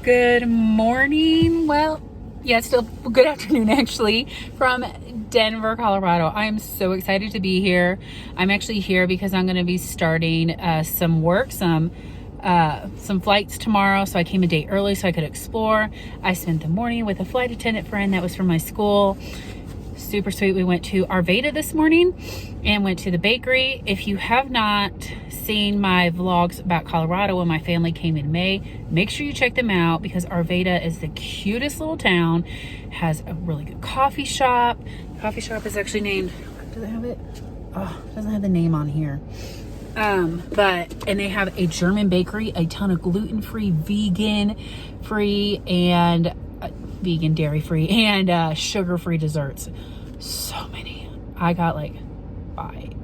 Good morning. Well, yeah, still good afternoon actually from Denver, Colorado. I am so excited to be here. I'm actually here because I'm going to be starting some work, some flights tomorrow. So I came a day early so I could explore. I spent the morning with a flight attendant friend that was from my school. Super sweet. We went to Arvada this morning and went to the bakery. If you have not seen my vlogs about Colorado when my family came in May, make sure you check them out because Arvada is the cutest little town. Has a really good coffee shop. The coffee shop is actually named, does it have it? Oh, it doesn't have the name on here. And they have a German bakery, a ton of gluten-free, vegan-free, and vegan, dairy-free, and sugar-free desserts. So many. I got like 5.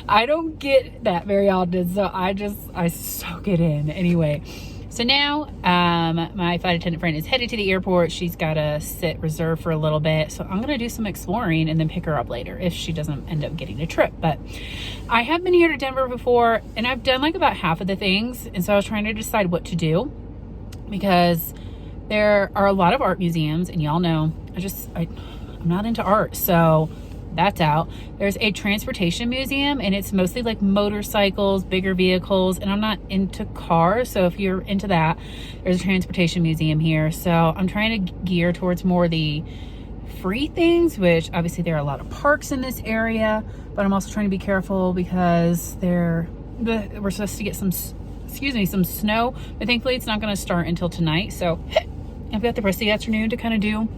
I don't get that very often, so I soak it in. Anyway, so now my flight attendant friend is headed to the airport. She's got to sit reserved for a little bit, so I'm going to do some exploring and then pick her up later if she doesn't end up getting a trip. But I have been here to Denver before, and I've done like about half of the things, and so I was trying to decide what to do because there are a lot of art museums, and y'all know I'm not into art, so that's out. There's a transportation museum, and it's mostly like motorcycles, bigger vehicles, and I'm not into cars, so if you're into that, there's a transportation museum here. So I'm trying to gear towards more the free things, which obviously there are a lot of parks in this area, but I'm also trying to be careful because we're supposed to get some snow, but thankfully it's not going to start until tonight, so I've got the rest of the afternoon to kind of do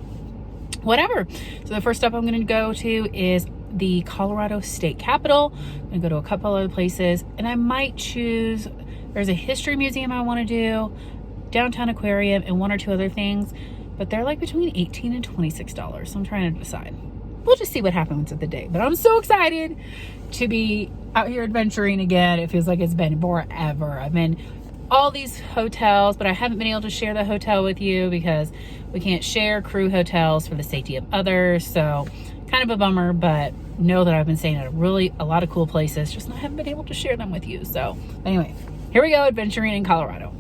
whatever. So the first stop I'm going to go to is the Colorado State Capitol. I'm going to go to a couple other places, and I might choose, there's a history museum I want to do, downtown aquarium, and 1 or 2 other things, but they're like between $18 and $26, so I'm trying to decide. We'll just see what happens at the day, but I'm so excited to be out here adventuring again. It feels like it's been forever. I've been all these hotels, but I haven't been able to share the hotel with you because we can't share crew hotels for the safety of others. So kind of a bummer, but know that I've been staying at a lot of cool places, just I haven't been able to share them with you. So anyway, here we go, adventuring in Colorado.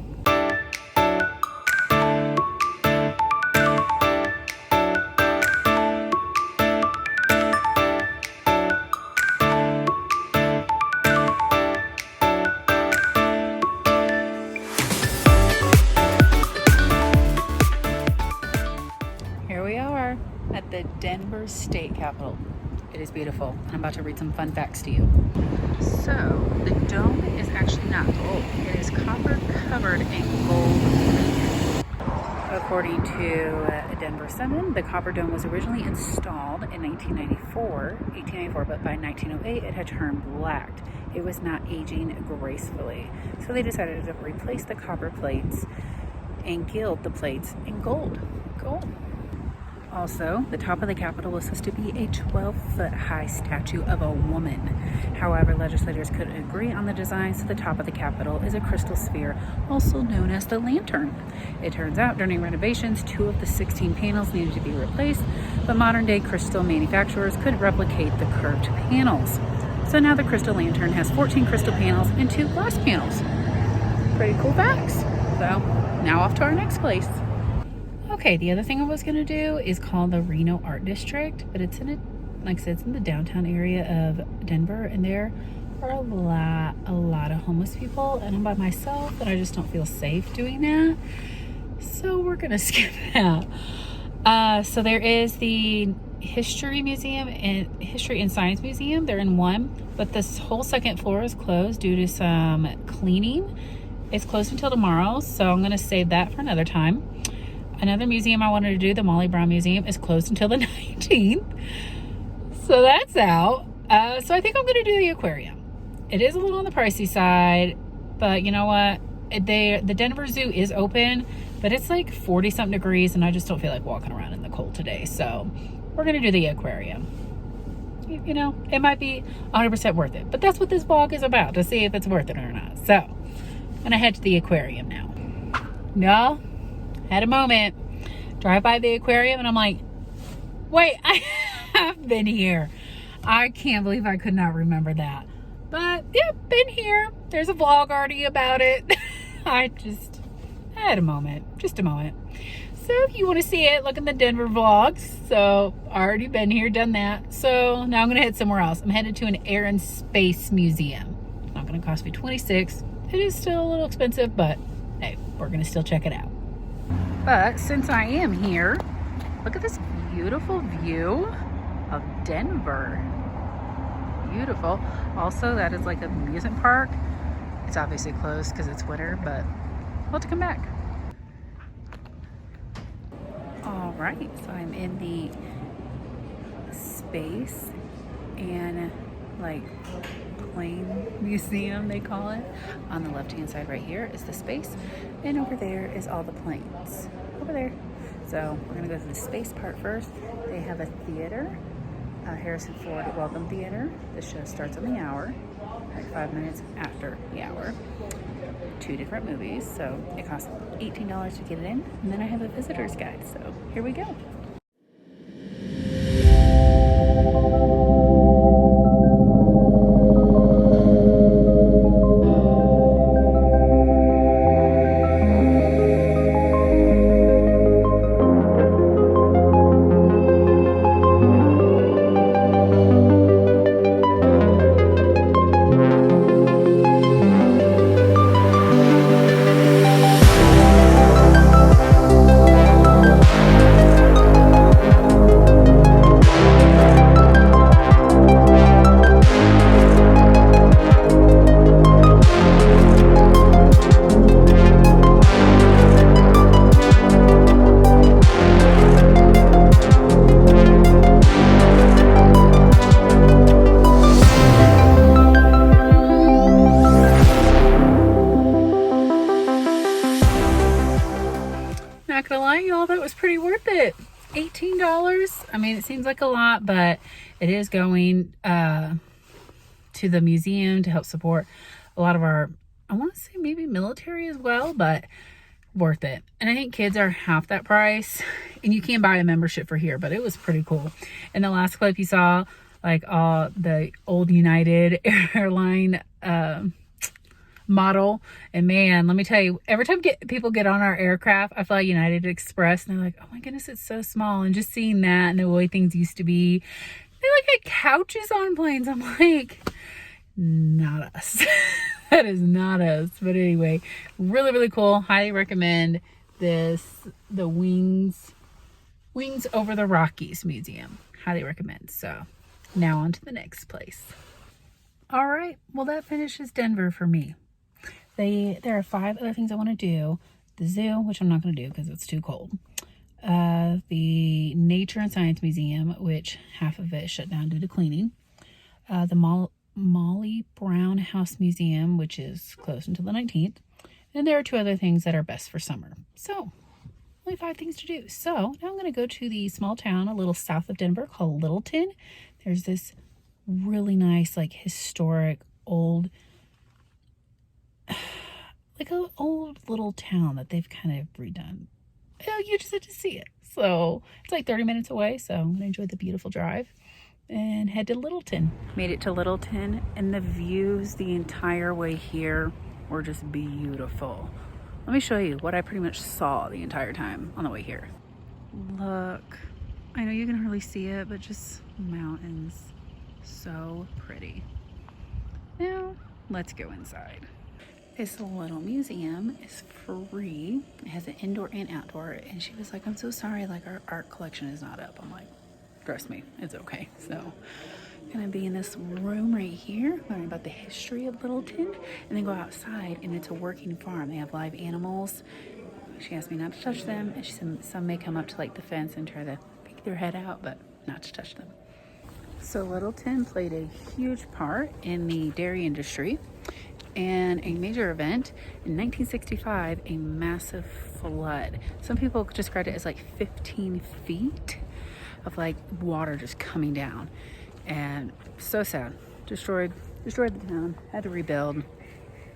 At the Denver State Capitol. It is beautiful. I'm about to read some fun facts to you. So the dome is actually not gold. It is copper covered in gold. According to Denver Sun, the copper dome was originally installed in 1894, but by 1908 it had turned black. It was not aging gracefully. So they decided to replace the copper plates and gild the plates in gold. Also, the top of the Capitol was supposed to be a 12-foot high statue of a woman. However, legislators couldn't agree on the design, so the top of the Capitol is a crystal sphere, also known as the lantern. It turns out during renovations, 2 of the 16 panels needed to be replaced, but modern-day crystal manufacturers couldn't replicate the curved panels. So now the crystal lantern has 14 crystal panels and 2 glass panels. Pretty cool facts. So now off to our next place. Okay, the other thing I was going to do is called the Reno Art District, but it's in like I said, it's in the downtown area of Denver, and there are a lot of homeless people, and I'm by myself, and I just don't feel safe doing that. So we're going to skip that. So there is the History Museum and History and Science Museum. They're in one, but this whole second floor is closed due to some cleaning. It's closed until tomorrow, so I'm going to save that for another time. Another museum I wanted to do, the Molly Brown Museum, is closed until the 19th. So that's out. So I think I'm going to do the aquarium. It is a little on the pricey side, but you know what? The Denver Zoo is open, but it's like 40-something degrees, and I just don't feel like walking around in the cold today. So we're going to do the aquarium. You know, it might be 100% worth it, but that's what this vlog is about, to see if it's worth it or not. So I'm going to head to the aquarium now. No. Had a moment, drive by the aquarium, and I'm like, wait, I have been here. I can't believe I could not remember that. But yeah, been here. There's a vlog already about it. I I had a moment, just a moment. So if you want to see it, look in the Denver vlogs. So already been here, done that. So now I'm gonna head somewhere else. I'm headed to an air and space museum. It's not gonna cost me $26. It is still a little expensive, but hey, we're gonna still check it out. But since I am here, look at this beautiful view of Denver. Beautiful. Also, that is like an amusement park. It's obviously closed because it's winter, but we'll have to come back. All right, so I'm in the space and like plane museum, they call it. On the left-hand side right here is the space, and over there is all the planes. Over there. So we're gonna go to the space part first. They have a theater, Harrison Ford Welcome Theater. The show starts on the hour, like 5 minutes after the hour. 2 different movies, so it costs $18 to get it in. And then I have a visitor's guide, so here we go. Not gonna lie, y'all, that was pretty worth it. $18. I mean, it seems like a lot, but it is going to the museum to help support a lot of our, I want to say maybe military as well, but worth it. And I think kids are half that price, and you can buy a membership for here, but it was pretty cool. In the last clip you saw, like all the old United airline model, and man, let me tell you, every time people get on our aircraft, I fly United Express, and they're like, oh my goodness, it's so small. And just seeing that and the way things used to be, they like had couches on planes. I'm like, not us. That is not us. But anyway, really, really cool. Highly recommend this, the Wings Over the Rockies Museum. Highly recommend. So now on to the next place. All right, well, that finishes Denver for me. There are 5 other things I want to do. The zoo, which I'm not going to do because it's too cold. The Nature and Science Museum, which half of it is shut down due to cleaning. The Molly Brown House Museum, which is closed until the 19th. And there are 2 other things that are best for summer. So, only 5 things to do. So, now I'm going to go to the small town a little south of Denver called Littleton. There's this really nice, like, historic, old, like an old little town that they've kind of redone. You just have to see it. So it's like 30 minutes away, so I'm gonna enjoy the beautiful drive and head to Littleton. Made it to Littleton, and the views the entire way here were just beautiful. Let me show you what I pretty much saw the entire time on the way here. Look, I know you can hardly see it, but just mountains. So pretty. Now let's go inside. This little museum is free. It has an indoor and outdoor, and she was like, I'm so sorry, like our art collection is not up. I'm like, trust me, it's okay. So I'm gonna be in this room right here, learning about the history of Littleton, and then go outside, and it's a working farm. They have live animals. She asked me not to touch them, and she said some may come up to like the fence and try to peek their head out, but not to touch them. So Littleton played a huge part in the dairy industry, and a major event in 1965, a massive flood. Some people described it as like 15 feet of like water just coming down, and so sad. Destroyed the town, had to rebuild.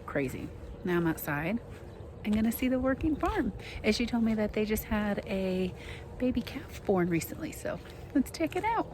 Crazy. Now I'm outside. I'm gonna see the working farm. And she told me that they just had a baby calf born recently, so let's check it out.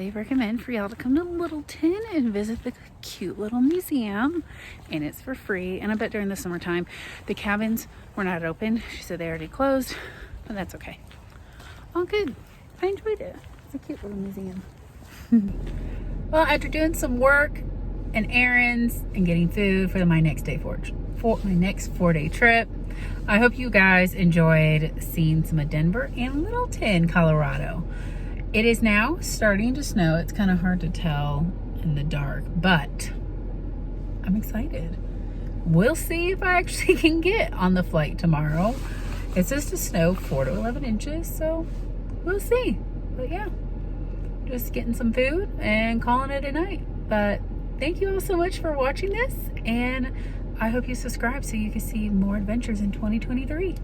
highly recommend for y'all to come to Littleton and visit the cute little museum, and it's for free. And I bet during the summertime the cabins were not open. She said they already closed, but that's okay. All good. I enjoyed it. It's a cute little museum. Well, after doing some work and errands and getting food for my next 4-day trip, I hope you guys enjoyed seeing some of Denver and Littleton, Colorado. It is now starting to snow. It's kind of hard to tell in the dark, but I'm excited. We'll see if I actually can get on the flight tomorrow. It says to snow 4 to 11 inches, so we'll see. But yeah, just getting some food and calling it a night. But thank you all so much for watching this, and I hope you subscribe so you can see more adventures in 2023.